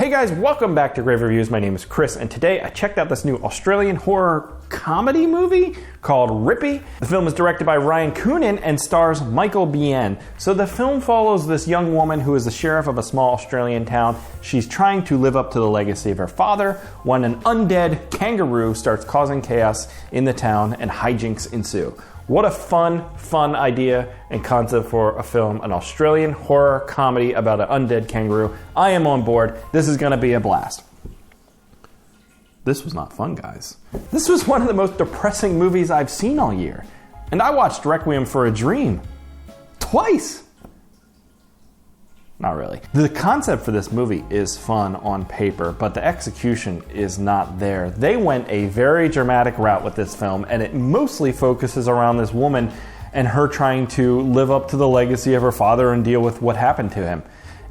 Hey guys, welcome back to Grave Reviews. My name is Chris, and today I checked out this new Australian horror comedy movie called Rippy. The film is directed by Ryan Coonan and stars Michael Biehn. So the film follows this young woman who is the sheriff of a small Australian town. She's trying to live up to the legacy of her father when an undead kangaroo starts causing chaos in the town and hijinks ensue. What a fun idea and concept for a film, an Australian horror comedy about an undead kangaroo. I am on board. This is going to be a blast. This was not fun, guys. This was one of the most depressing movies I've seen all year. And I watched Requiem for a Dream twice. Not really. The concept for this movie is fun on paper, but the execution is not there. They went a very dramatic route with this film, and it mostly focuses around this woman and her trying to live up to the legacy of her father and deal with what happened to him.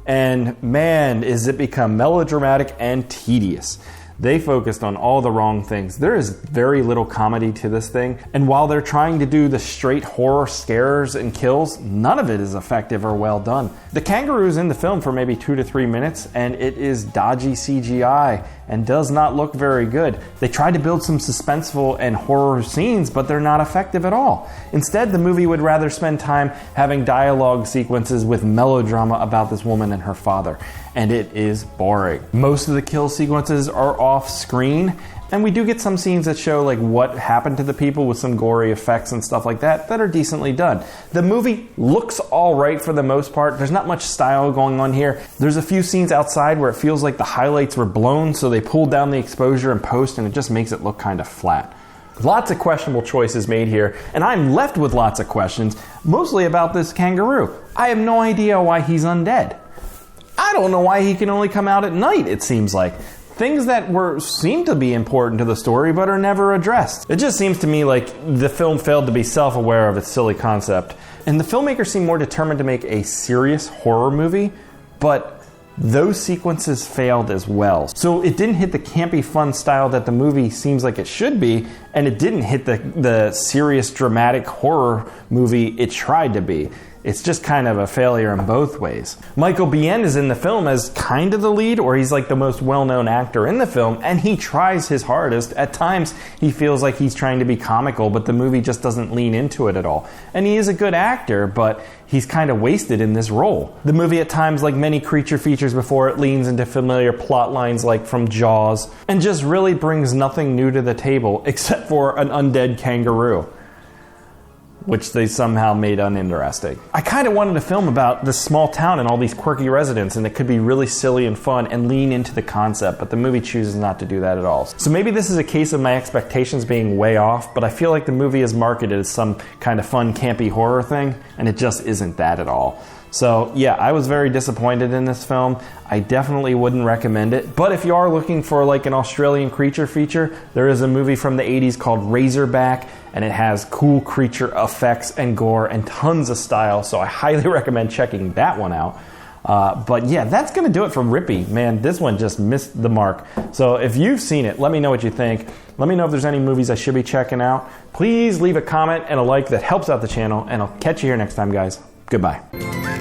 And man, is it become melodramatic and tedious. They focused on all the wrong things. There is very little comedy to this thing, and while they're trying to do the straight horror scares and kills, none of it is effective or well done. The kangaroo's in the film for maybe 2 to 3 minutes, and it is dodgy CGI and does not look very good. They tried to build some suspenseful and horror scenes, but they're not effective at all. Instead, the movie would rather spend time having dialogue sequences with melodrama about this woman and her father, and it is boring. Most of the kill sequences are off screen, and we do get some scenes that show like what happened to the people with some gory effects and stuff like that are decently done. The movie looks all right for the most part. There's not much style going on here. There's a few scenes outside where it feels like the highlights were blown, so they pulled down the exposure in post, and it just makes it look kind of flat. Lots of questionable choices made here, and I'm left with lots of questions, mostly about this kangaroo. I have no idea why he's undead. I don't know why he can only come out at night, it seems like. Things that seem to be important to the story but are never addressed. It just seems to me like the film failed to be self-aware of its silly concept. And the filmmakers seem more determined to make a serious horror movie, but those sequences failed as well. So it didn't hit the campy fun style that the movie seems like it should be, and it didn't hit the serious dramatic horror movie it tried to be. It's just kind of a failure in both ways. Michael Biehn is in the film as kind of the lead, or he's like the most well-known actor in the film, and he tries his hardest. At times, he feels like he's trying to be comical, but the movie just doesn't lean into it at all. And he is a good actor, but he's kind of wasted in this role. The movie at times, like many creature features before it, leans into familiar plot lines like from Jaws, and just really brings nothing new to the table except for an undead kangaroo, which they somehow made uninteresting. I kind of wanted a film about this small town and all these quirky residents, and it could be really silly and fun and lean into the concept, but the movie chooses not to do that at all. So maybe this is a case of my expectations being way off, but I feel like the movie is marketed as some kind of fun, campy horror thing, and it just isn't that at all. So yeah, I was very disappointed in this film. I definitely wouldn't recommend it. But if you are looking for like an Australian creature feature, there is a movie from the 80s called Razorback, and it has cool creature effects and gore and tons of style. So I highly recommend checking that one out. But yeah, that's going to do it for Rippy. Man, this one just missed the mark. So if you've seen it, let me know what you think. Let me know if there's any movies I should be checking out. Please leave a comment and a like. That helps out the channel, and I'll catch you here next time, guys. Goodbye.